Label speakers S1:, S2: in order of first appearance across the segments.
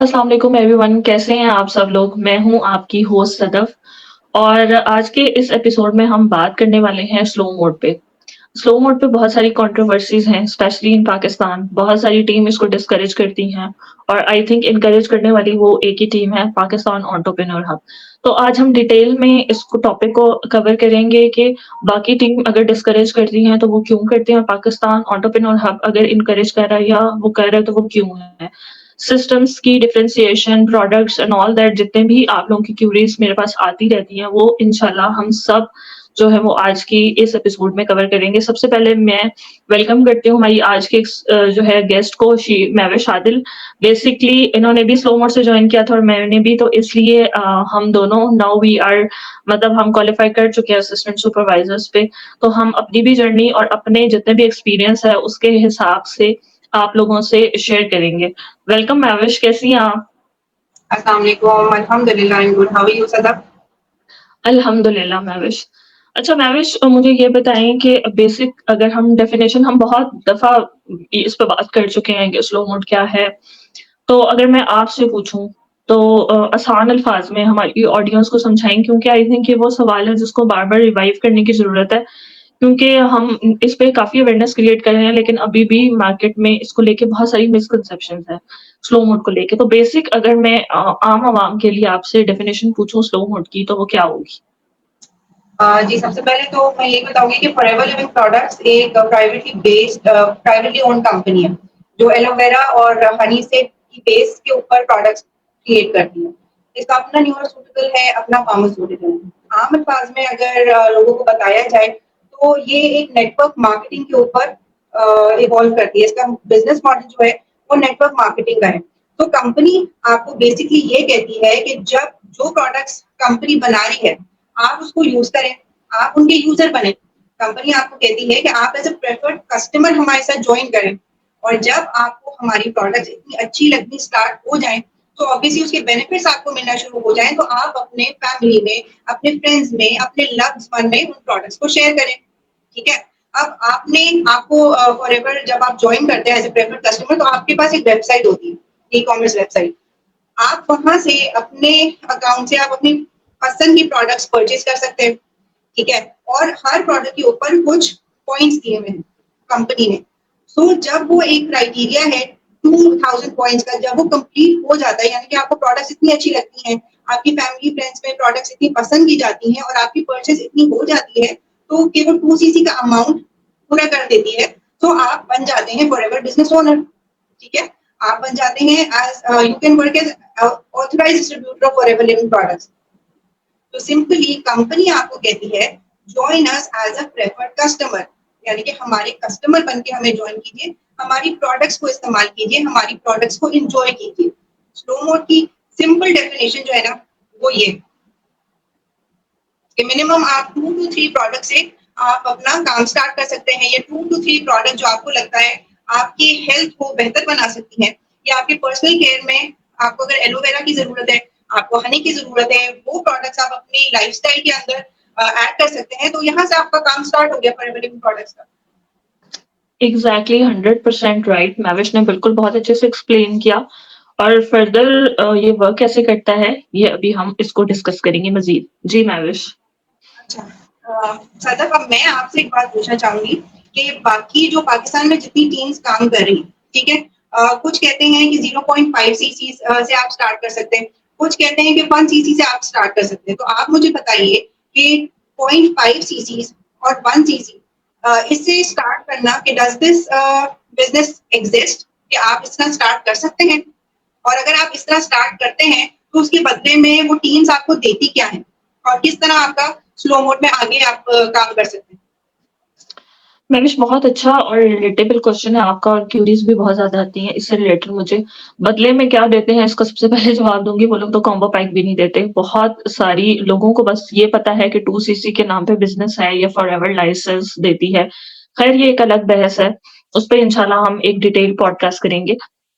S1: अस्सलाम वालेकुम एवरीवन, कैसे हैं आप सब लोग? मैं हूँ आपकी होस्ट सदफ़ और आज के इस एपिसोड में हम बात करने वाले हैं स्लो मोड पे। स्लो मोड पे बहुत सारी कंट्रोवर्सीज़ हैं, स्पेशली इन पाकिस्तान। बहुत सारी टीम इसको डिस्करेज करती हैं और आई थिंक एनकरेज करने वाली वो एक ही टीम है, पाकिस्तान एंटरप्रेन्योर हब। तो आज हम डिटेल में इसको टॉपिक को कवर करेंगे कि बाकी टीम अगर डिस्करेज करती हैं, तो वो क्यों करती हैं और पाकिस्तान एंटरप्रेन्योर हब अगर एनकरेज कर रहा है या वो कर रहा है, तो वो क्यों है? सिस्टम्स की differentiation, products and all that जितने भी आप लोगों की क्यूरीज़ मेरे पास आती रहती हैं, वो इंशाल्लाह हम सब जो है वो आज की इस एपिसोड में कवर करेंगे। सबसे पहले मैं वेलकम करती हूँ हमारी आज की जो है गेस्ट को महविश आदिल। बेसिकली इन्होंने भी स्लो मोड से जॉइन किया था और मैंने भी, तो इसलिए हम दोनों नाउ वी आर मतलब हम क्वालिफाई कर चुके हैं असिस्टेंट सुपरवाइजर्स पे। तो हम अपनी भी जर्नी और अपने जितने भी एक्सपीरियंस है उसके हिसाब से आप लोगों से शेयर करेंगे। वेलकम महविश, कैसी हैं आप?
S2: अस्सलाम वालेकुम, अल्हम्दुलिल्लाह I am good, how are you Sadab?
S1: अल्हम्दुलिल्लाह महविश। अच्छा महविश, मुझे ये बताएँ कि बेसिक अगर हम डेफिनिशन हम बहुत दफ़ा इस पे बात कर चुके हैं कि स्लो मोड क्या है। तो अगर मैं आपसे पूछूँ तो आसान अल्फ़ाज़ में हमारी ऑडियंस को समझाएँ, क्योंकि आई थिंक ये वो सवाल है जिसको बार-बार रिवाइव करने की ज़रूरत है। क्योंकि हम इस पे काफ़ी अवेयरनेस क्रिएट कर रहे हैं, लेकिन अभी भी मार्केट में इसको लेके बहुत सारी मिसकंसेप्शंस हैं, स्लो मोड को लेके। तो बेसिक अगर मैं आम आवाम के लिए आपसे डेफिनिशन पूछूँ स्लो मोड की, तो वो क्या होगी?
S2: जी, सबसे पहले तो मैं ये बताऊँगी कि फॉरएवर लिविंग प्रोडक्ट्स एक प्राइवेटली ओन्ड कंपनी है, जो एलोवेरा और हनी से की बेस के ऊपर प्रोडक्ट्स क्रिएट करती है। इसका अपना न्यूट्रास्यूटिकल है, अपना फार्मास्यूटिकल है। आम अल्फाज में अगर लोगों को बताया जाए, तो ये एक नेटवर्क मार्केटिंग के ऊपर इवॉल्व करती है। इसका बिज़नेस मॉडल जो है, वो नेटवर्क मार्केटिंग का है। तो कंपनी आपको बेसिकली ये कहती है कि जब जो प्रोडक्ट्स कंपनी बना रही है, आप उसको यूज़ करें, आप उनके यूज़र बनें। कंपनी आपको कहती है कि आप एज़ अ प्रेफर्ड कस्टमर हमारे साथ जॉइन करें और जब आपको हमारी प्रोडक्ट्स इतनी अच्छी लगनी स्टार्ट हो जाएँ, तो ऑब्वियसली उसके बेनिफिट्स आपको मिलना शुरू हो जाएँ, तो आप अपने फैमिली में, अपने फ्रेंड्स में, अपने लव्ड वन में उन प्रोडक्ट्स को शेयर करें, ठीक है? अब आपको फॉरएवर जब आप जॉइन करते हैं एज़ अ प्रेफर्ड कस्टमर, तो आपके पास एक वेबसाइट होती है, ई-कॉमर्स वेबसाइट। आप वहाँ से अपने अकाउंट से आप अपनी पसंद की प्रोडक्ट्स परचेज़ कर सकते हैं, ठीक है? और हर प्रोडक्ट के ऊपर कुछ पॉइंट्स दिए हुए हैं कंपनी ने। सो जब वो एक क्राइटेरिया है 2000 पॉइंट्स का, जब वो कंप्लीट हो जाता है, यानी कि आपको प्रोडक्ट्स इतनी अच्छी लगती हैं, आपकी फैमिली फ्रेंड्स में प्रोडक्ट्स इतनी पसंद की जाती हैं और आपकी परचेज़ इतनी हो जाती है, तो केवल 2 सीसी का अमाउंट पूरा कर देती है, तो आप बन जाते हैं फॉरएवर बिज़नेस ओनर, ठीक है? आप बन जाते हैं you can work as authorised distributor of Forever living products. तो सिंपली कंपनी आपको कहती है join us as a preferred customer, यानी कि हमारे कस्टमर बन के हमें ज्वाइन कीजिए, हमारी प्रोडक्ट्स को इस्तेमाल कीजिए, हमारी प्रोडक्ट्स को एंजॉय कीजिए। स्लो मोड की सिंपल डेफिनेशन जो है ना, वो ये कि मिनिमम आप 2 टू 3 प्रोडक्ट से आप अपना काम स्टार्ट कर सकते हैं। ये 2 टू 3 प्रोडक्ट जो आपको लगता है आपकी हेल्थ को बेहतर बना सकती हैं या आपके पर्सनल केयर में आपको अगर एलोवेरा की ज़रूरत है, आपको हनी की ज़रूरत है, वो प्रोडक्ट्स आप अपनी लाइफ़स्टाइल के अंदर ऐड कर सकते हैं, तो यहाँ से आपका काम स्टार्ट हो गया फॉरएवर लिविंग प्रोडक्ट्स का।
S1: Exactly 100% right. महविश ने बिल्कुल बहुत अच्छे से एक्सप्लेन किया और फर्दर ये वर्क कैसे करता है, ये अभी हम इसको डिस्कस करेंगे मज़ीद। जी महविश।
S2: अच्छा सदफ, अब मैं आपसे एक बात पूछना चाहूँगी कि बाकी जो पाकिस्तान में जितनी टीम्स काम कर रही हैं, ठीक है? कुछ कहते हैं कि 0.5 सीसी से आप स्टार्ट कर सकते हैं, कुछ कहते हैं कि 1 सीसी से आप स्टार्ट कर सकते हैं। तो आप मुझे बताइए कि 0.5 सीसीज़ और 1 सीसी इससे स्टार्ट करना कि डज़ दिस बिज़नेस एक्जिस्ट, कि आप इस तरह स्टार्ट कर सकते हैं? और अगर आप इस तरह स्टार्ट करते हैं, तो उसके बदले में वो टीम्स आपको देती क्या हैं? और किस तरह आपका स्लो मोड में आगे आप काम कर सकते हैं?
S1: महविश, बहुत अच्छा और रिलेटेबल क्वेश्चन है आपका और क्यूरीज़ भी बहुत ज़्यादा आती हैं इससे रिलेटेड मुझे। बदले में क्या देते हैं इसका सबसे पहले जवाब दूँगी, वो लोग तो कॉम्बो पैक भी नहीं देते। बहुत सारी लोगों को बस ये पता है कि 2 सीसी के नाम पे बिज़नेस है या फॉरएवर लाइसेंस देती है। ख़ैर ये एक अलग बहस है, उस पे इंशाल्लाह हम एक डिटेल पॉडकास्ट करेंगे।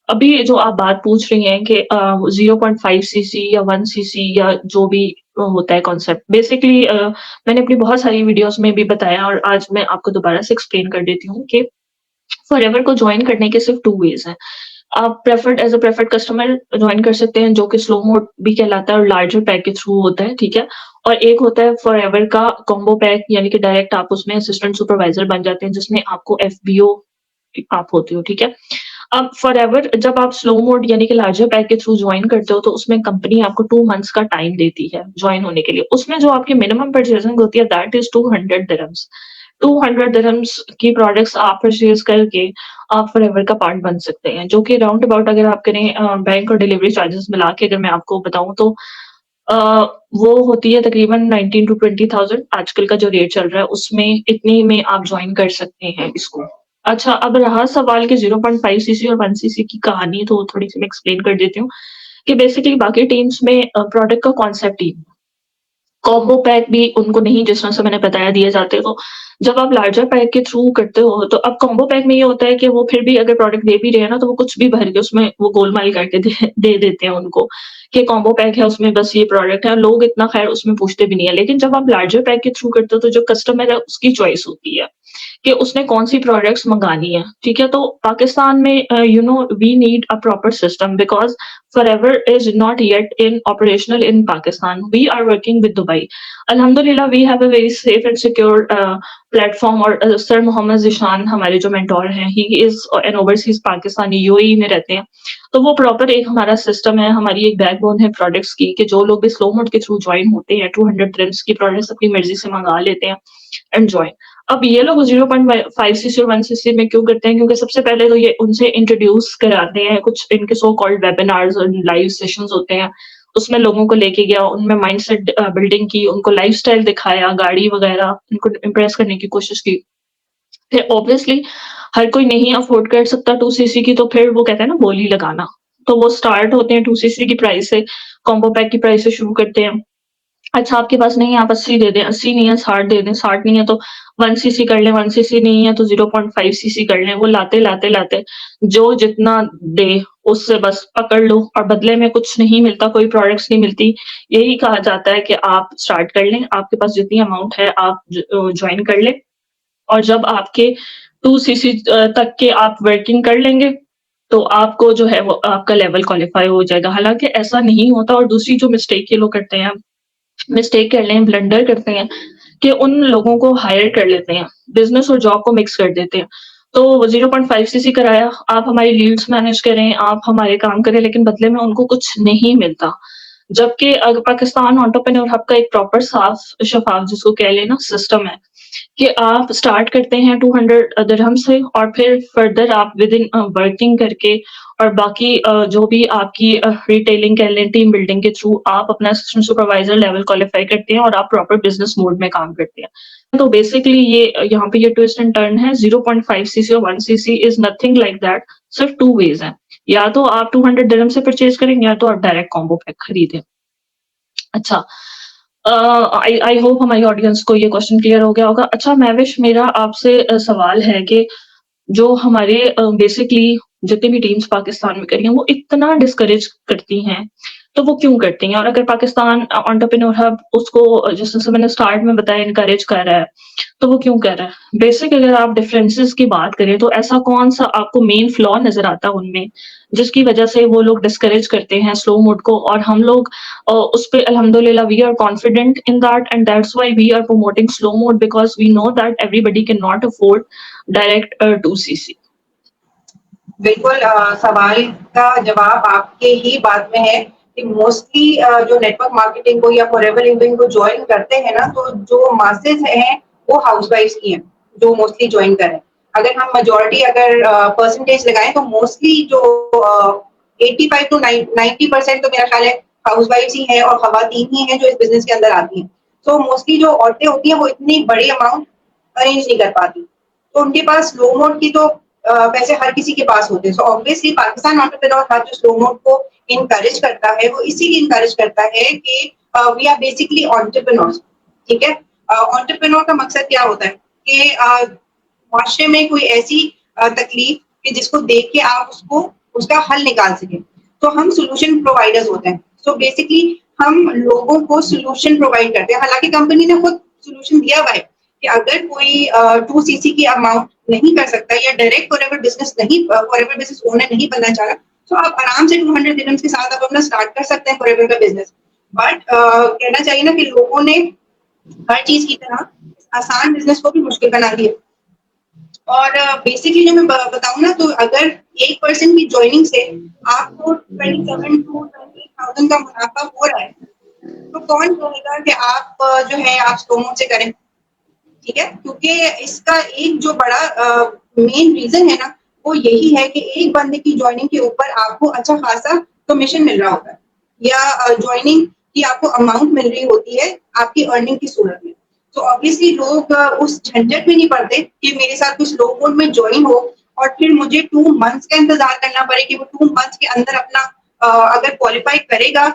S1: अभी जो आप बात पूछ रही हैं कि 0.5 सीसी या 1 सीसी या जो भी होता है कॉन्सेप्ट, बेसिकली मैंने अपनी बहुत सारी वीडियोज़ में भी बताया और आज मैं आपको दोबारा से एक्सप्लेन कर देती हूँ कि फॉरएवर को जॉइन करने के सिर्फ़ 2 वेज़ हैं। आप प्रेफर्ड कस्टमर जॉइन कर सकते हैं, जो कि स्लो मोड भी कहलाता है और लार्जर पैक के थ्रू होता है, ठीक है? और एक होता है फॉरएवर का कॉम्बो पैक, यानी कि डायरेक्ट आप उसमें असिस्टेंट सुपरवाइज़र बन जाते हैं, जिसमें आपको एफबीओ आप होते हो, ठीक है? अब फॉरएवर जब आप स्लो मोड यानी कि लार्जर पैक के थ्रू जॉइन करते हो, तो उसमें कंपनी आपको 2 मंथ्स का टाइम देती है जॉइन होने के लिए। उसमें जो आपकी मिनिमम परचेज़िंग होती है, दैट इज़ 200 दिरहम्स। 200 दिरहम्स की प्रोडक्ट्स आप परचेज़ करके आप फॉरएवर का पार्ट बन सकते हैं, जो कि राउंड अबाउट अगर आप करें बैंक और डिलीवरी चार्जेस मिला के अगर मैं आपको बताऊँ तो अ, वो होती है तकरीबन 19 टू 20,000 आजकल का जो रेट चल रहा है, उसमें इतने में आप जॉइन कर सकते हैं इसको। अच्छा, अब रहा सवाल कि 0.5 सीसी और 1 सीसी की कहानी, तो थोड़ी-सी मैं एक्सप्लेन कर देती हूँ कि बेसिकली बाकी टीम्स में प्रोडक्ट का कॉन्सेप्ट ही कॉम्बो पैक भी उनको नहीं जिस तरह से मैंने बताया दिए जाते हो। जब आप लार्जर पैक के थ्रू करते हो, तो अब कॉम्बो पैक में ये होता है कि वो फिर भी अगर प्रोडक्ट दे भी रहे हैं ना, तो वो कुछ भी भर के उसमें वो गोलमाल करके दे देते हैं उनको, कि कॉम्बो पैक है, उसमें बस ये प्रोडक्ट है। लोग इतना ख़ैर उसमें पूछते भी नहीं है। लेकिन जब आप लार्जर पैक के थ्रू करते हो, तो जो कस्टमर है उसकी चॉइस होती है कि उसने कौन-सी प्रोडक्ट्स मँगानी है, ठीक है? तो पाकिस्तान में we need a proper system because Forever is not yet in operational in Pakistan. We are working with Dubai. Alhamdulillah, we have a very safe and secure platform. और सर मोहम्मद ज़ीशान हमारे जो मेंटोर हैं, he is an overseas Pakistani, UAE में रहते हैं। तो वो proper एक हमारा सिस्टम है, हमारी एक बैकबोन है प्रोडक्ट्स की, कि जो लोग भी स्लो मोड के थ्रू जॉइन होते हैं, 200 दिरहम्स की प्रोडक्ट्स अपनी मर्ज़ी से मँगा लेते हैं एंड जॉइन। अब ये लोग 0.5 सीसी और 1 सीसी में क्यों करते हैं? क्योंकि सबसे पहले तो ये उनसे इंट्रोड्यूस कराते हैं, कुछ इनके सो कॉल्ड वेबिनार्स और लाइव सेशंस होते हैं। उसमें लोगों को लेके गया, उनमें माइंडसेट बिल्डिंग की, उनको लाइफ़स्टाइल दिखाया, गाड़ी वगैरह, उनको इम्प्रेस करने की कोशिश की। फिर ऑब्वियसली हर कोई नहीं अफ़ोर्ड कर सकता 2 सीसी की, तो फिर वो कहते हैं ना बोली लगाना। तो वो स्टार्ट होते हैं 2 सीसी की प्राइस से, कॉम्बो पैक की प्राइस से शुरू करते हैं। अच्छा, आपके पास नहीं है, आप 80 दे दें, 80 नहीं है 60 दे दें, 60 नहीं है तो 1 सीसी कर लें, 1 सीसी नहीं है तो 0.5 सीसी कर लें। वो लाते-लाते जो जितना दे उससे बस पकड़ लो, और बदले में कुछ नहीं मिलता, कोई प्रोडक्ट्स नहीं मिलती। यही कहा जाता है कि आप स्टार्ट कर लें, आपके पास जितनी अमाउंट है आप जॉइन कर लें, और जब आपके 2 सीसी तक के आप वर्किंग कर लेंगे, तो आपको जो है वो आपका लेवल क्वालीफाई हो जाएगा। हालाँकि ऐसा नहीं होता, और दूसरी जो मिस्टेक ये लोग करते हैं, मिस्टेक कर लें, ब्लंडर करते हैं कि उन लोगों को हायर कर लेते हैं, बिज़नेस और जॉब को मिक्स कर देते हैं। तो 0.5 सीसी कराया, आप हमारी लीड्स मैनेज करें, आप हमारे काम करें, लेकिन बदले में उनको कुछ नहीं मिलता। जबकि पाकिस्तान एंटरप्रेन्योर हब का एक प्रॉपर साफ शफ़ाफ जिसको कह लें ना सिस्टम है, कि आप स्टार्ट करते हैं 200 दिरहम से, और फिर फर्दर आप विदिन वर्किंग करके और बाकी जो भी आपकी रिटेलिंग कह लें, टीम बिल्डिंग के थ्रू आप अपना असिस्टेंट सुपरवाइज़र लेवल क्वालीफाई करते हैं और आप प्रॉपर बिज़नेस मोड में काम करते हैं। तो बेसिकली ये यहाँ पे ये ट्विस्ट एंड टर्न है, 0.5 सीसी और 1 CC is nothing like that, सिर्फ 2 वेज़ हैं। या तो आप 200 दिरहम से परचेज़ करें, या तो आप डायरेक्ट कॉम्बो पैक खरीदें। अच्छा, आई आई होप हमारी ऑडियंस को ये क्वेश्चन क्लियर हो गया होगा। अच्छा महविश, मेरा आपसे सवाल है कि जो हमारे बेसिकली जितनी भी टीम्स पाकिस्तान में कर रही हैं, वो इतना डिस्करेज करती हैं, तो वो क्यों करती हैं? और अगर पाकिस्तान एंटरप्रेन्योर हब उसको जिस तरह से मैंने स्टार्ट में बताया इनकरेज कर रहा है, तो वो क्यों कर रहा है? बेसिक अगर आप डिफरेंसेस की बात करें, तो ऐसा कौन-सा आपको मेन फ्लॉ नज़र आता है उनमें, जिसकी वजह से वो लोग डिस्करेज करते हैं स्लो मोड को, और हम लोग उस पे अल्हम्दुलिल्लाह we are confident in that, and that's why we are promoting slow mode, because we know that everybody can not afford direct 2 CC.
S2: बिल्कुल सवाल का जवाब आपके ही बात में है कि मोस्टली जो नेटवर्क मार्केटिंग को या फॉरएवर लिविंग को जॉइन करते हैं ना, तो जो मासेस हैं, वो हाउसवाइफ्स की हैं, जो मोस्टली जॉइन कर रहे हैं। अगर हम मेजॉरिटी अगर परसेंटेज लगाएँ तो मोस्टली जो 85 टू 90% तो मेरा ख्याल है हाउसवाइफ्स ही हैं और खवातीन ही हैं जो इस बिज़नेस के अंदर आती हैं। तो मोस्टली जो औरतें होती हैं, वो इतनी बड़ी अमाउंट अरेंज नहीं कर पाती। तो उनके पास स्लो मोड की तो पैसे हर किसी के पास होते हैं। So obviously Pakistan entrepreneur hub जो स्लो मोड को इनकरेज करता है, वो इसीलिए इनकरेज करता है कि वी आर बेसिकली एंटरप्रेन्योर्स, ठीक है? एंटरप्रेन्योर का मकसद क्या होता है कि माशरे में कोई ऐसी तकलीफ कि जिसको देख के आप उसको उसका हल निकाल सकें। तो हम सॉल्यूशन प्रोवाइडर्स होते हैं। सो बेसिकली हम लोगों को सॉल्यूशन प्रोवाइड करते हैं। हालाँकि कंपनी ने खुद सॉल्यूशन दिया हुआ है कि अगर कोई 2 सीसी की अमाउंट नहीं कर सकता या डायरेक्ट फॉरएवर बिज़नेस नहीं फॉरएवर बिज़नेस ओनर नहीं बनना चाह रहा, तो आप आराम से 200 दिरहम्स के साथ आप अपना स्टार्ट कर सकते हैं फॉरएवर का बिज़नेस। बट कहना चाहिए ना कि लोगों ने हर चीज़ की तरह आसान बिज़नेस को भी मुश्किल बना दिया। और बेसिकली जो मैं बताऊँ ना, तो अगर एक पर्सन की जॉइनिंग से आपको 27 टू 28,000 का मुनाफ़ा हो रहा है, तो कौन कहेगा कि आप जो है आप स्लो मोड से करें, ठीक है? क्योंकि इसका एक जो बड़ा मेन रीज़न है ना, वो यही है कि एक बंदे की जॉइनिंग के ऊपर आपको अच्छा खासा कमीशन मिल रहा होता है या जॉइनिंग की आपको अमाउंट मिल रही होती है आपकी अर्निंग की सूरत में। तो ऑब्वियसली लोग उस झंझट में नहीं पड़ते कि मेरे साथ कुछ स्लो मोड में जॉइन हो और फिर मुझे 2 मंथ्स का इंतज़ार करना पड़े कि वो 2 मंथ्स के अंदर अपना अगर क्वालिफ़ाई करेगा,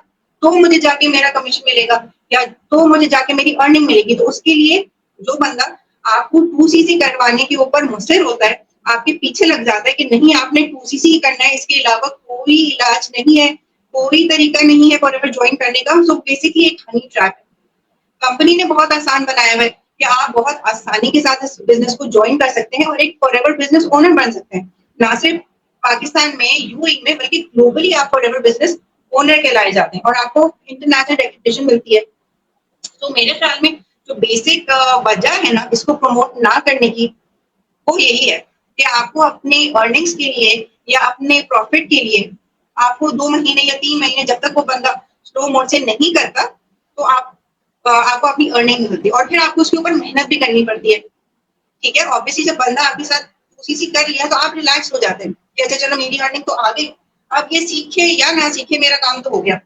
S2: तो मुझे जाके मेरा कमीशन मिलेगा या तो मुझे जाके मेरी अर्निंग मिलेगी। तो उसके लिए जो बंदा आपको 2 सीसी करवाने के ऊपर मुसिर होता है, आपके पीछे लग जाता है कि नहीं आपने 2 सीसी ही करना है, इसके अलावा कोई इलाज नहीं है, कोई तरीका नहीं है फॉरएवर जॉइन करने का। सो बेसिकली एक हनी ट्रैप है। कंपनी ने बहुत आसान बनाया हुआ है कि आप बहुत आसानी के साथ इस बिज़नेस को जॉइन कर सकते हैं और एक फॉरएवर बिज़नेस ओनर बन सकते हैं। ना सिर्फ पाकिस्तान में, यूएई में, बल्कि ग्लोबली आप फॉरएवर बिज़नेस ओनर कहलाए जाते हैं और आपको इंटरनेशनल रेपुटेशन मिलती है। तो मेरे ख्याल में जो बेसिक वजह है ना इसको प्रमोट ना करने की, वो यही है कि आपको अपने अर्निंग्स के लिए या अपने प्रॉफिट के लिए आपको 2 महीने या 3 महीने जब तक वो बंदा स्लो मोड से नहीं करता, तो आपको अपनी अर्निंग नहीं मिलती और फिर आपको उसके ऊपर मेहनत भी करनी पड़ती है, ठीक है? ऑब्वियसली जब बंदा आपके साथ सीसी कर लिया तो आप रिलैक्स हो जाते हैं कि अच्छा चलो मेरी अर्निंग तो आ गई, अब ये सीखे या ना सीखे मेरा काम तो हो गया।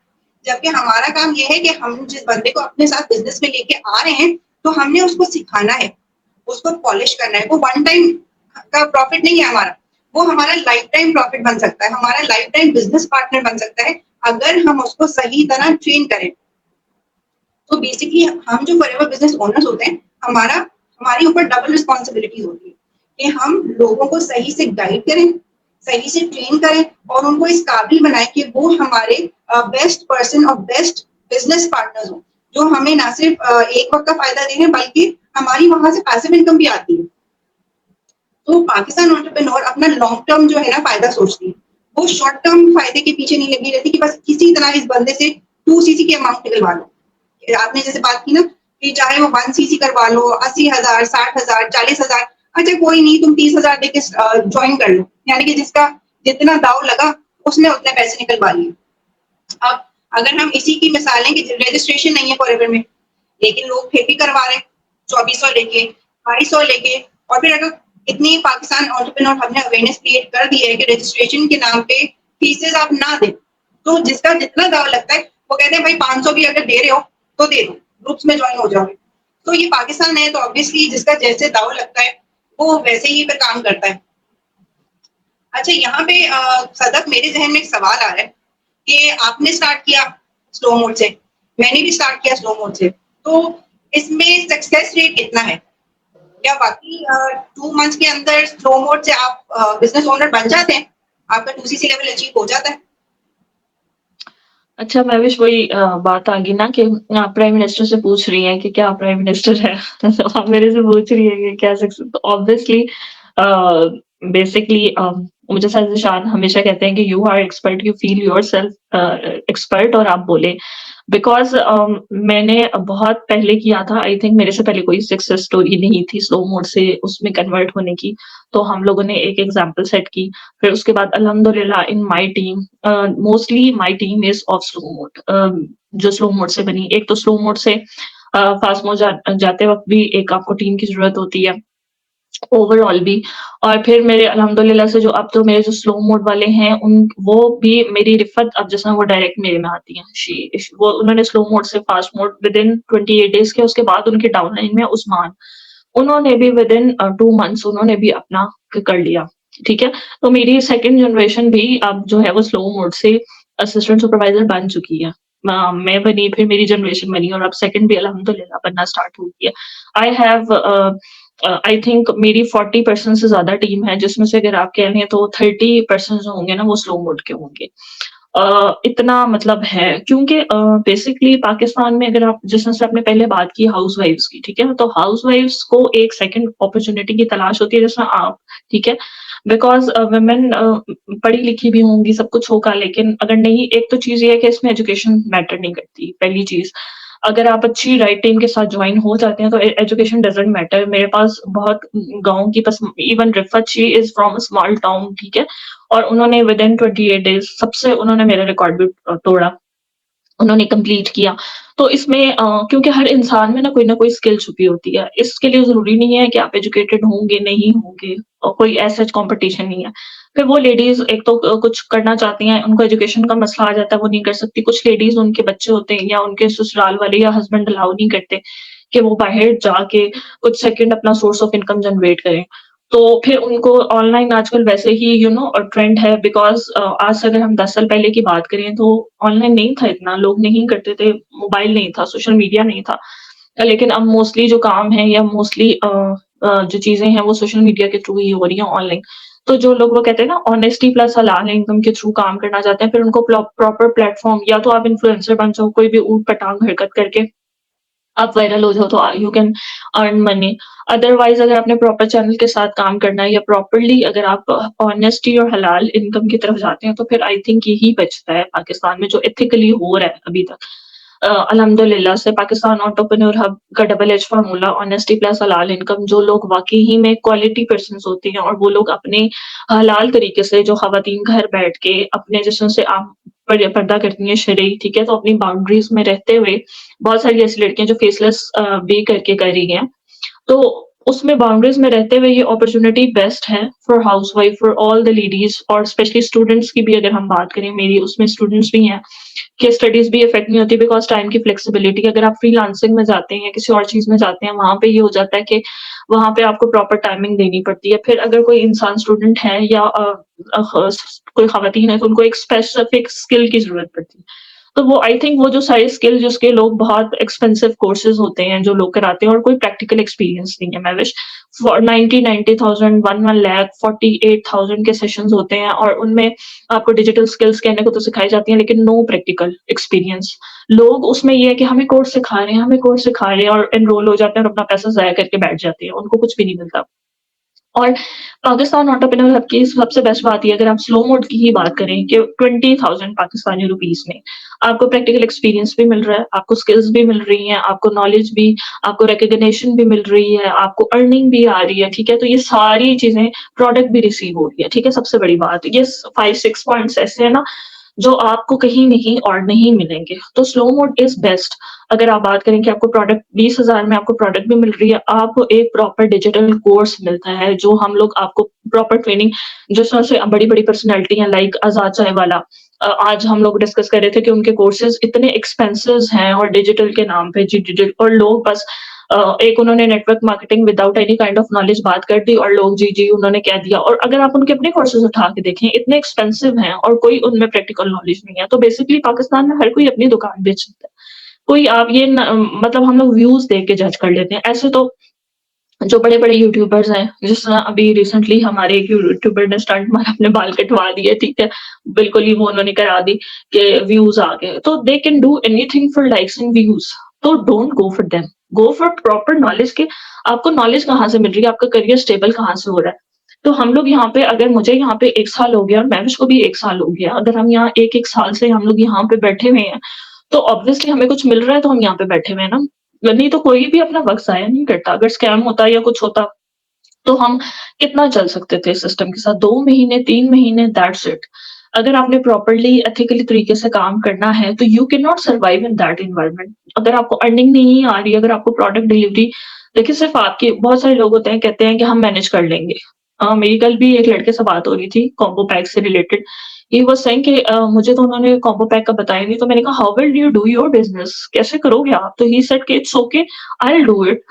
S2: जबकि हमारा काम ये है कि हम जिस बंदे को अपने साथ बिज़नेस में लेके आ रहे हैं, तो हमने उसको सिखाना है, उसको पॉलिश करना है। वो वन टाइम का प्रॉफिट नहीं है हमारा, वो हमारा लाइफ टाइम प्रॉफिट बन सकता है, हमारा लाइफ टाइम बिज़नेस पार्टनर बन सकता है, अगर हम उसको सही तरह ट्रेन करें। तो बेसिकली हम जो फॉरएवर बिज़नेस ओनर्स होते हैं, हमारे ऊपर डबल रिस्पॉन्सिबिलिटी होती है कि हम लोगों को सही से गाइड करें, सही से ट्रेन करें और उनको इस काबिल बनाएं कि वो हमारे बेस्ट पर्सन और बेस्ट बिज़नेस पार्टनर्स हों, जो हमें ना सिर्फ एक वक़्त का फ़ायदा दे रहे हैं, बल्कि हमारी वहाँ से पैसिव इनकम भी आती है। तो पाकिस्तान एंटरप्रेन्योर अपना लॉन्ग टर्म जो है ना फ़ायदा सोचती है। वो शॉर्ट टर्म फ़ायदे के पीछे नहीं लगी रहती कि बस किसी तरह इस बंदे से 2 सीसी की अमाउंट निकलवा लो। आपने जैसे बात की ना कि चाहे वो 1 सीसी करवा लो, 80,000, 60,000, 40,000, अच्छा कोई नहीं तुम 30,000 देके जॉइन कर लो। यानी कि जिसका जितना दाँव लगा उसने उतने पैसे निकलवा लिए। अब अगर हम इसी की मिसाल लें कि रजिस्ट्रेशन नहीं है फॉरएवर में, लेकिन लोग फिर भी करवा रहे हैं 2400 लेके, 2200 लेके और फिर अगर इतनी पाकिस्तान एंटरप्रेन्योर हब ने अवेयरनेस क्रिएट कर दी है कि रजिस्ट्रेशन के नाम पे फीसेस आप ना दें, तो जिसका जितना दाँव लगता है वो कहते हैं भाई 500 भी अगर दे रहे हो तो दे दो, ग्रुप्स में जॉइन हो जाओगे। तो ये पाकिस्तान है तो ऑब्वियसली जिसका जैसे दाँव लगता है वो वैसे ही फिर काम करता है। अच्छा यहाँ पे सदक मेरे ज़हन में एक सवाल आ रहा है कि आपने स्टार्ट किया स्लो मोड से, मैंने भी स्टार्ट किया स्लो मोड से, तो इसमें सक्सेस रेट कितना है? क्या वाक़ई 2 मंथ्स के अंदर स्लो मोड से आप बिज़नेस ओनर बन जाते हैं? आपका 2 सीसी लेवल अचीव हो जाता है?
S1: अच्छा, महविश वही बात आ गई ना कि आप प्राइम मिनिस्टर से पूछ रही हैं कि क्या आप प्राइम मिनिस्टर हैं? तो आप मेरे से पूछ रही हैं कि क्या सक्सेस तो ऑब्वियसली अ, बेसिकली मुझे सर निशान हमेशा कहते हैं कि you are expert, you feel yourself expert और आप बोले। बिकॉज़ मैंने बहुत पहले किया था, आई थिंक मेरे से पहले कोई सक्सेस स्टोरी नहीं थी स्लो मोड से उसमें कन्वर्ट होने की। तो हम लोगों ने एक एग्ज़ाम्पल सेट की, फिर उसके बाद अल्हम्दुलिल्लाह in my team mostly my team is of slow mode जो स्लो मोड से बनी। एक तो स्लो मोड से फास्ट मोड जाते वक़्त भी एक आपको टीम की ज़रूरत होती है, ओवरऑल भी। और फिर मेरे अल्हम्दुलिल्लाह से जो अब तो मेरे जो स्लो मोड वाले हैं उन वो भी मेरी रिफ़त अब जैसा वो डायरेक्ट मेरे में आती हैं। वो उन्होंने स्लो मोड से फास्ट मोड विदिन 28 डेज़ के उसके बाद उनके डाउनलाइन में उस्मान, उन्होंने भी विदिन 2 मंथ्स उन्होंने भी अपना कर लिया, ठीक है? तो मेरी सेकंड जनरेशन भी अब जो है वो स्लो मोड से असिस्टेंट सुपरवाइज़र बन चुकी है। मैं बनी फिर मेरी जनरेशन बनी और अब सेकंड भी अल्हम्दुलिल्लाह बनना स्टार्ट हो गई है। आई हैव आई थिंक मेरी 40 पर्सन से ज़्यादा टीम है जिसमें से अगर आप कह लें तो 30 पर्सन जो होंगे ना वो स्लो मोड के होंगे। इतना मतलब है क्योंकि बेसिकली पाकिस्तान में अगर आप जिस तरह से आपने पहले बात की हाउसवाइफ्स की, ठीक है? तो हाउसवाइफ्स को एक सेकंड अपॉर्च्युनिटी की तलाश होती है जैसे आप, ठीक है? बिकॉज़ वुमेन पढ़ी-लिखी भी होंगी, सब कुछ होगा लेकिन अगर नहीं एक तो चीज़ ये है कि इसमें एजुकेशन मैटर नहीं करती, पहली चीज़। अगर आप अच्छी राइट टीम के साथ जॉइन हो जाते हैं तो एजुकेशन डज़न्ट मैटर। मेरे पास बहुत गाँव की पस even Rifat she is from a small town, ठीक है? और उन्होंने विदिन 28 डेज़ सबसे उन्होंने मेरा रिकॉर्ड भी तोड़ा। उन्होंने कंप्लीट किया। तो इसमें क्योंकि हर इंसान में ना कोई स्किल छुपी होती है। इसके लिए ज़रूरी नहीं है कि आप एजुकेटेड होंगे, नहीं होंगे और कोई एज़ सच कॉम्पिटिशन नहीं है। फिर वो लेडीज़ एक तो कुछ करना चाहती हैं, उनको एजुकेशन का मसला आ जाता है, वो नहीं कर सकती। कुछ लेडीज़ उनके बच्चे होते हैं या उनके ससुराल वाले या हस्बैंड अलाउ नहीं करते कि वो बाहर जाके कुछ सेकंड अपना सोर्स ऑफ इनकम जनरेट करें। तो फिर उनको ऑनलाइन आजकल वैसे ही ट्रेंड है बिकॉज़ आज से अगर हम 10 साल पहले की बात करें तो ऑनलाइन नहीं था इतना, लोग नहीं करते थे, मोबाइल नहीं था, सोशल मीडिया नहीं था। लेकिन अब मोस्टली जो काम है या मोस्टली जो चीज़ें हैं वो सोशल मीडिया के थ्रू ही हो रही हैं ऑनलाइन। तो जो लोग वो कहते हैं ना ऑनेस्टी प्लस हलाल इनकम के थ्रू काम करना चाहते हैं, फिर उनको प्रॉपर प्लेटफ़ॉर्म या तो आप इन्फ्लुएंसर बन जाओ, कोई भी ऊट-पटांग हरकत करके आप वायरल हो जाओ तो you can earn money. Otherwise अगर आपने प्रॉपर चैनल के साथ काम करना है या प्रॉपरली अगर आप ऑनेस्टी और हलाल इनकम की तरफ जाते हैं, तो फिर आई थिंक यही बचता है पाकिस्तान में जो एथिकली हो रहा है अभी तक। अल्हम्दुलिल्लाह से पाकिस्तान एंटरप्रेन्योर हब का double H formula honesty plus हलाल इनकम जो लोग वाक़ई ही में क्वालिटी पर्सन्स होते हैं और वो लोग अपने हलाल तरीके से जो ख़वातीन घर बैठ के अपने जिस्म से आप पर्दा करती हैं शरई, ठीक है? तो अपनी बाउंड्रीज़ में रहते हुए बहुत सारी ऐसी लड़कियाँ जो फेसलेस भी करके कर रही हैं। तो उसमें बाउंड्रीज़ में रहते हुए ये अपॉर्च्युनिटी बेस्ट है for housewife, for all the ladies और स्पेशली स्टूडेंट्स की भी अगर हम बात करें, मेरी उसमें स्टूडेंट्स भी हैं, कि स्टडीज़ भी इफ़ेक्ट नहीं होती बिकॉज़ टाइम की फ्लेक्सिबिलिटी अगर आप फ्रीलांसिंग में जाते हैं या किसी और चीज़ में जाते हैं, वहाँ पे ये हो जाता है कि वहाँ पे आपको प्रॉपर टाइमिंग देनी पड़ती है। फिर अगर कोई इंसान स्टूडेंट है या अ, ख कोई ख़वातीन है तो उनको एक स्पेसिफिक स्किल की ज़रूरत पड़ती है। तो वो आई थिंक वो जो सारे स्किल जिसके लोग बहुत एक्सपेंसिव कोर्सेज़ होते हैं, जो लोग कराते हैं और कोई प्रैक्टिकल एक्सपीरियंस नहीं है। मैं विश फॉर 90,000 1 लाख 48,000 के सेशंस होते हैं और उनमें आपको डिजिटल स्किल्स कहने को तो सिखाई जाती हैं लेकिन नो प्रैक्टिकल एक्सपीरियंस। लोग उसमें ये है कि हमें कोर्स सिखा रहे हैं, हमें कोर्स सिखा रहे हैं और एनरोल हो जाते हैं और अपना पैसा ज़ाया करके बैठ जाते हैं। उनको कुछ भी नहीं मिलता। और पाकिस्तान एंटरप्रेन्योर हब की सबसे बेस्ट बात ये है अगर आप स्लो मोड की ही बात करें कि 20,000 पाकिस्तानी रुपीस में आपको प्रैक्टिकल एक्सपीरियंस भी मिल रहा है, आपको स्किल्स भी मिल रही हैं, आपको नॉलेज भी, आपको रिकॉग्निशन भी मिल रही है, आपको अर्निंग भी आ रही है, ठीक है? तो ये सारी चीज़ें प्रोडक्ट भी रिसीव हो रही है, ठीक है? सबसे बड़ी बात ये 5-6 पॉइंट्स ऐसे हैं ना जो आपको कहीं नहीं और नहीं मिलेंगे। तो स्लो मोड इज़ बेस्ट। अगर आप बात करें कि आपको प्रोडक्ट 20,000 में आपको प्रोडक्ट भी मिल रही है, आपको एक प्रॉपर डिजिटल कोर्स मिलता है, जो हम लोग आपको प्रॉपर ट्रेनिंग जिस तरह से बड़ी-बड़ी पर्सनैलिटी हैं लाइक आज़ाद चायवाला आज हम लोग डिस्कस कर रहे थे कि उनके कोर्सेज़ इतने एक्सपेंसिव हैं और डिजिटल के नाम पे जी डिजिटल और लोग बस एक उन्होंने network marketing without any kind of knowledge बात कर दी और लोग जी, जी उन्होंने कह दिया और अगर आप उनके अपने कोर्सेज़ उठा के देखें, इतने एक्सपेंसिव हैं और कोई उनमें प्रैक्टिकल नॉलेज नहीं है। तो बेसिकली पाकिस्तान में हर कोई अपनी दुकान बेच सकता है। कोई आप ये न मतलब हम लोग व्यूज़ देख के जज कर लेते हैं। ऐसे तो जो बड़े-बड़े यूट्यूबर्स हैं, जिस तरह अभी रिसेंटली हमारे एक यूट्यूबर ने स्टंट मारा अपने बाल कटवा दिए, ठीक है? बिल्कुल ही वो उन्होंने करा दी कि व्यूज़ आ गए। तो they can do anything for likes and views. तो don't go for them. Go for proper knowledge के आपको नॉलेज कहाँ से मिल रही है, आपका करियर स्टेबल कहाँ से हो रहा है। तो हम लोग यहाँ पे अगर मुझे यहाँ पे 1 साल हो गया और महविश को भी 1 साल हो गया, अगर हम यहाँ 1-1 साल से हम लोग यहाँ पे बैठे हुए हैं, तो ऑब्वियसली हमें कुछ मिल रहा है तो हम यहाँ पे बैठे हुए हैं ना। नहीं तो कोई भी अपना वक़्त ज़ाया नहीं करता। अगर स्कैम होता या कुछ होता, तो हम कितना चल सकते थे सिस्टम के साथ 2 महीने, 3 महीने दैट्स इट। अगर आपने प्रॉपर्ली एथिकली तरीके से काम करना है, तो you can not survive in that environment. अगर आपको अर्निंग नहीं आ रही है, अगर आपको प्रोडक्ट डिलीवरी देखिए सिर्फ़ आपकी बहुत सारे लोग होते हैं कहते हैं कि हम मैनेज कर लेंगे। मेरी कल भी एक लड़के से बात हो रही थी कॉम्बो पैक से रिलेटेड। ही वाज़ सेइंग कि मुझे तो उन्होंने कॉम्बो पैक का बताया नहीं, तो मैंने कहा how will you do your business? कैसे करोगे आप? तो ही सेड कि it's okay, I will do it.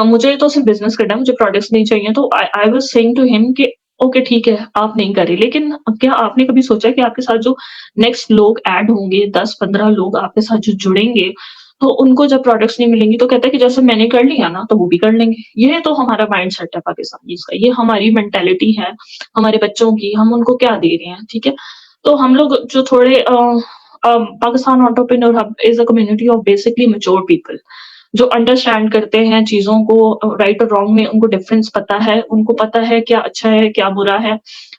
S1: मुझे तो सिर्फ़ बिज़नेस करना है, मुझे प्रोडक्ट्स नहीं चाहिए। तो I I was saying to him कि ओके ठीक है, आप नहीं कर रहे, लेकिन क्या आपने कभी सोचा कि आपके साथ जो नेक्स्ट लोग ऐड होंगे, 10-15 लोग आपके साथ जो जुड़ेंगे, तो उनको जब प्रोडक्ट्स नहीं मिलेंगी तो कहता है कि जैसे मैंने कर लिया ना, तो वो भी कर लेंगे। ये तो हमारा माइंडसेट है पाकिस्तानीज़ का, ये हमारी मेंटालिटी है, हमारे बच्चों की, हम उनको क्या दे रहे हैं, ठीक है? तो हम लोग जो थोड़े Pakistan entrepreneur hub is a community of basically mature people जो अंडरस्टैंड करते हैं चीज़ों को राइट और रॉन्ग में उनको डिफरेंस पता है, उनको पता है क्या अच्छा है, क्या बुरा है।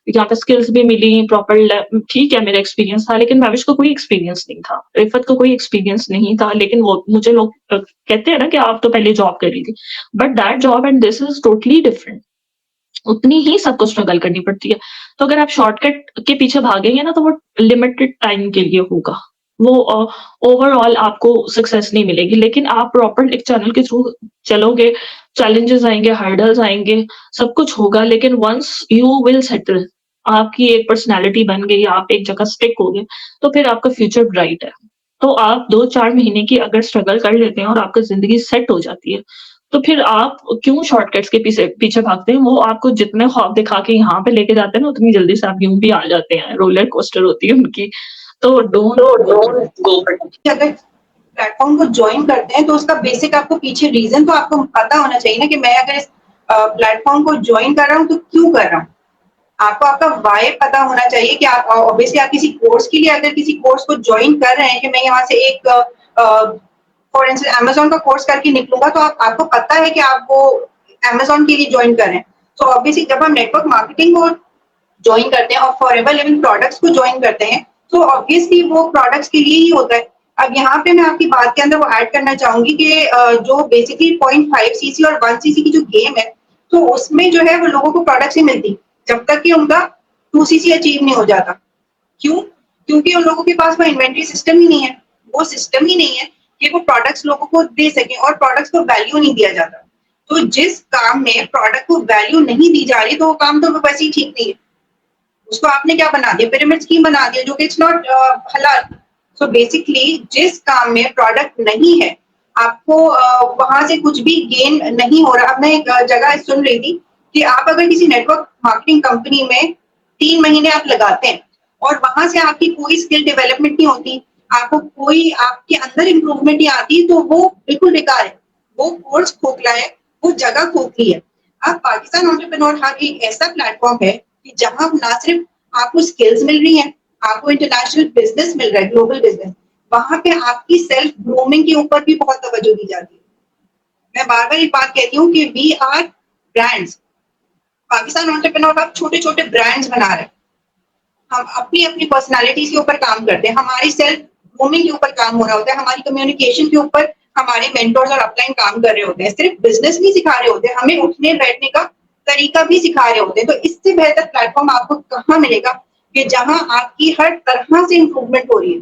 S1: यहाँ पे स्किल्स भी मिली प्रॉपर ठीक है मेरा एक्सपीरियंस था लेकिन महविश को कोई एक्सपीरियंस नहीं था, रिफत को कोई एक्सपीरियंस नहीं था लेकिन वो मुझे लोग कहते हैं ना कि आप तो पहले जॉब कर रही थी, but that job and this is totally different. उतनी ही सबको स्ट्रगल करनी पड़ती है। तो अगर आप शॉर्टकट के पीछे भागेंगे ना तो वो लिमिटेड टाइम के लिए होगा। वो ओवरऑल आपको सक्सेस नहीं मिलेगी। लेकिन आप प्रॉपर एक चैनल के थ्रू चलोगे, चैलेंजेस आएँगे, हर्डल्स आएँगे, सब कुछ होगा लेकिन वन्स यू विल सेटल, आपकी एक पर्सनैलिटी बन गई, आप एक जगह स्टिक हो गए, तो फिर आपका फ्यूचर ब्राइट है। तो आप 2-4 महीने की अगर स्ट्रगल कर लेते हैं और आपकी ज़िंदगी सेट हो जाती है, तो फिर आप क्यों शॉर्टकट्स के पीछे पीछे भागते हैं? वो आपको जितने ख्वाब दिखा के यहाँ पे लेके जाते हैं ना, उतनी जल्दी से आप यूँ भी आ जाते हैं, रोलर कोस्टर होती है उनकी। तो डोंट
S2: तो
S1: go for
S2: don't go for it. अगर प्लेटफ़ॉर्म को जॉइन करते हैं तो उसका बेसिक आपको पीछे रीज़न तो आपको पता होना चाहिए ना कि मैं अगर इस प्लेटफ़ॉर्म को जॉइन कर रहा हूँ तो क्यों कर रहा हूँ? आपको आपका व्हाय पता होना चाहिए कि आप ऑब्वियसली आप किसी कोर्स के लिए अगर किसी कोर्स को जॉइन कर रहे हैं कि मैं यहाँ से एक फॉर इंस्टेंस अमेज़न का कोर्स करके निकलूँगा तो आपको पता है कि आप वो अमेज़न के लिए जॉइन कर रहे हैं। तो ऑब्वियसली जब हम नेटवर्क मार्केटिंग को जॉइन करते हैं और फॉरएवर लिविंग प्रोडक्ट्स को जॉइन करते हैं, तो ऑब्वियसली वो प्रोडक्ट्स के लिए ही होता है। अब यहाँ पे मैं आपकी बात के अंदर वो ऐड करना चाहूँगी कि जो बेसिकली 0.5 सीसी और 1 सीसी की जो गेम है, तो उसमें जो है वो लोगों को प्रोडक्ट्स ही मिलती, जब तक कि उनका 2 सीसी अचीव नहीं हो जाता। क्यों? क्योंकि उन लोगों के पास वो इन्वेंटरी सिस्टम ही नहीं है। वो सिस्टम ही नहीं है कि वो प्रोडक्ट्स लोगों को दे सकें और प्रोडक्ट्स को वैल्यू नहीं दिया जाता। तो जिस काम में प्रोडक्ट को वैल्यू नहीं दी जा रही, तो वो काम तो वैसे ही ठीक नहीं है। उसको आपने क्या बना दिया पिरामिड स्कीम बना दिया जो कि इट्स नॉट हलाल। सो बेसिकली जिस काम में प्रोडक्ट नहीं है आपको वहां से कुछ भी गेन नहीं हो रहा। अब मैं एक जगह सुन रही थी कि आप अगर किसी नेटवर्क मार्केटिंग कंपनी में 3 महीने आप लगाते हैं और वहां से आपकी कोई स्किल डेवलपमेंट नहीं होती, आपको कोई आपके अंदर इंप्रूवमेंट नहीं आती, तो वो बिल्कुल बेकार है। वो कोर्स खोखला है, वो जगह खोखली है। अब पाकिस्तान एंटरप्रेन्योर हब एक ऐसा प्लेटफॉर्म है कि जहां ना सिर्फ आपको स्किल्स मिल रही हैं, आपको इंटरनेशनल बिजनेस मिल रहा है, ग्लोबल बिजनेस, वहां पे आपकी सेल्फ ग्रूमिंग के ऊपर भी बहुत तवज्जो दी जाती है। मैं बार बार ये बात कहती हूँ कि we are brands. Pakistan entrepreneur hub छोटे छोटे ब्रांड्स बना रहे हैं। हम अपनी अपनी पर्सनालिटीज के ऊपर काम करते हैं, हमारी सेल्फ ग्रूमिंग के ऊपर काम हो रहा होता है, हमारी कम्युनिकेशन के ऊपर हमारे मेंटर्स और अपलाइन काम कर रहे होते हैं। सिर्फ बिजनेस नहीं सिखा रहे होते, हमें उठने बैठने का तरीका भी सिखा रहे होते हैं। तो इससे बेहतर प्लेटफॉर्म आपको कहाँ मिलेगा कि जहां आपकी हर तरह से इंप्रूवमेंट हो रही है।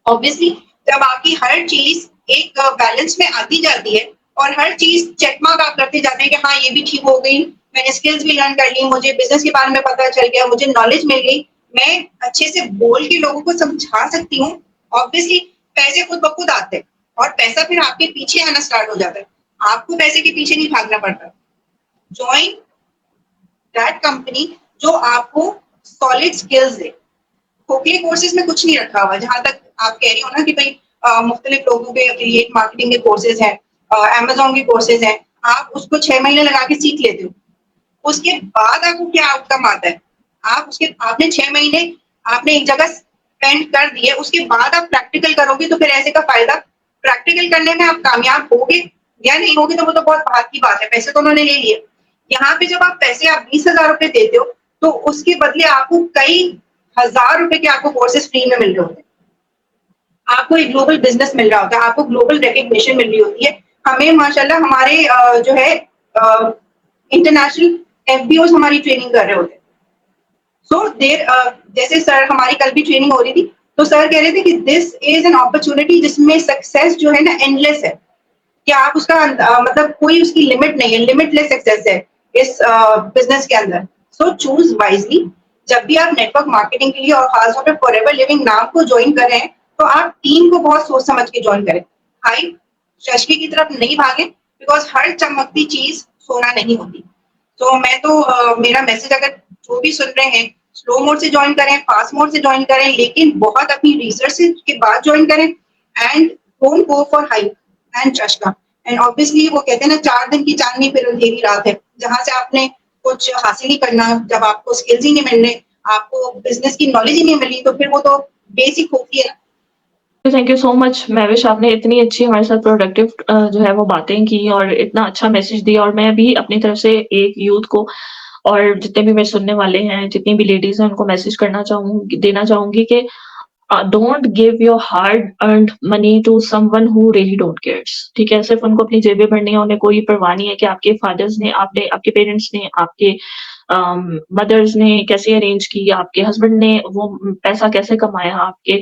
S2: ऑब्वियसली जब आपकी हर चीज एक बैलेंस में आती जाती है और हर चीज चेक मार्क आप करते जाते हैं कि हाँ ये भी ठीक हो गई, मैंने स्किल्स भी लर्न कर ली, मुझे बिजनेस के बारे में पता चल गया, मुझे नॉलेज मिल गई, मैं अच्छे से बोल के लोगों को समझा सकती हूँ। ऑब्वियसली पैसे खुद ब खुद आते हैं और पैसा फिर आपके पीछे आना स्टार्ट हो जाता है। आपको पैसे के पीछे नहीं भागना पड़ता। ज्वाइन दैट कंपनी जो आपको सॉलिड स्किल्स दे। खोखले कोर्सेज में कुछ नहीं रखा हुआ। जहां तक आप कह रही हो ना कि भाई मुख्तलिफ लोगों के एफिलिएट मार्केटिंग के कोर्सेज हैं, अमेज़न के कोर्सेज हैं, आप उसको 6 महीने लगा के सीख लेते हो। उसके बाद आपको क्या आउटकम आता है? आपने 6 महीने आपने एक जगह स्पेंड कर दिए, उसके बाद आप प्रैक्टिकल करोगे तो फिर ऐसे का फायदा। प्रैक्टिकल करने में आप कामयाब होगे या नहीं होगे तो वो तो बहुत बात की बात है, पैसे तो उन्होंने ले लिए। यहाँ पे जब आप पैसे आप 20,000 रुपए देते हो तो उसके बदले आपको कई हजार रुपए के आपको कोर्सेज फ्री में मिल रहे होते हैं। आपको एक ग्लोबल बिजनेस मिल रहा होता है, आपको ग्लोबल रिकग्निशन मिल रही होती है। हमें माशाल्लाह हमारे जो है इंटरनेशनल एफबीओज हमारी ट्रेनिंग कर रहे होते हैं। सो देर जैसे सर हमारी कल भी ट्रेनिंग हो रही थी, तो सर कह रहे थे कि दिस इज एन अपॉर्चुनिटी जिसमें सक्सेस जो है ना एंडलेस है, कि आप उसका मतलब कोई उसकी लिमिट नहीं है, लिमिटलेस सक्सेस है इस बिजनेस के अंदर। So choose wisely. जब भी आप नेटवर्क मार्केटिंग के लिए और खासतौर पे फॉरएवर लिविंग नाम को ज्वाइन कर रहे हैं, तो आप टीम को बहुत सोच समझ के ज्वाइन करें। हाई शशकी की तरफ नहीं भागे, बिकॉज हर चमकती चीज सोना नहीं होती। तो मैं तो मेरा मैसेज अगर जो भी सुन रहे हैं, स्लो मोड से ज्वाइन करें, फास्ट मोड से ज्वाइन करें, लेकिन बहुत अपनी रिसर्च के बाद ज्वाइन करें and don't go for hype and चशका। एंड ऑब्वियसली वो कहते हैं ना 4 दिन की चांदनी फिर अंधेरी रात है। जहां से आपने कुछ हासिल ही करना, जब आपको स्किल्स ही नहीं मिलने, आपको बिज़नेस की नॉलेज ही नहीं मिली, तो फिर वो तो बेसिक होती है ना।
S1: Thank you so much Mahvish, आपने इतनी अच्छी हमारे साथ प्रोडक्टिव जो है वो बातें की और इतना अच्छा मैसेज दिया, और मैं भी अपनी तरफ से एक यूथ को और जितने भी मेरे सुनने वाले हैं, जितनी भी लेडीज़ हैं, उनको मैसेज करना चाहूँगी देना चाहूँगी कि don't give your hard earned money to someone who really don't cares. ठीक है? सिर्फ़ उनको अपनी जेबें भरनी है, उन्हें कोई परवाह नहीं है कि आपके फादर्स ने, आपने आपके पेरेंट्स ने, आपके मदर्स ने कैसे अरेंज की, आपके हस्बैंड ने वो पैसा कैसे कमाया, आपके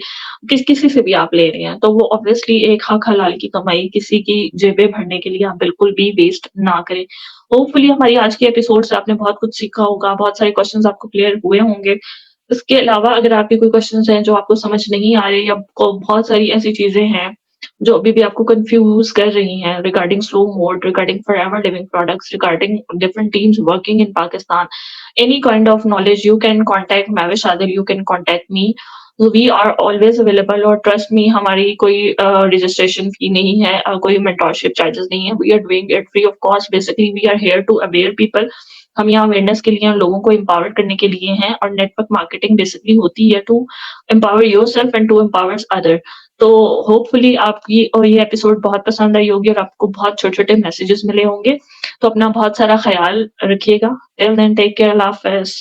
S1: किसी से भी आप ले रहे हैं, तो वो ऑब्वियसली एक हक हलाल की कमाई किसी की जेबें भरने के लिए आप बिल्कुल भी वेस्ट ना करें। होपफुली हमारी आज की एपिसोड से आपने बहुत कुछ सीखा होगा, बहुत सारे क्वेश्चन्स आपको क्लियर हुए होंगे। इसके अलावा अगर आपके कोई क्वेश्चन्स हैं जो आपको समझ नहीं आ रहे, या को बहुत सारी ऐसी चीज़ें हैं जो अभी भी आपको कन्फ्यूज़ कर रही हैं regarding slow mode, regarding forever living products, regarding different teams working in Pakistan, any kind of knowledge, you can contact Mavish Adil, you can contact me. We are always available, और ट्रस्ट मी हमारी कोई registration fee नहीं है, कोई mentorship charges नहीं है। We are doing it free of cost. Basically we are here to aware people. हम यहाँ अवेयरनेस के लिए हैं, लोगों को एम्पावर करने के लिए हैं, और नेटवर्क मार्केटिंग बेसिकली होती है to empower yourself and to empower other. तो होपफुली आपकी और ये एपिसोड बहुत पसंद आई होगी और आपको बहुत छोटे-छोटे मैसेजेस मिले होंगे। तो अपना बहुत सारा ख़्याल रखिएगा। टिल देन टेक केयर, अल्लाह हाफ़िज़।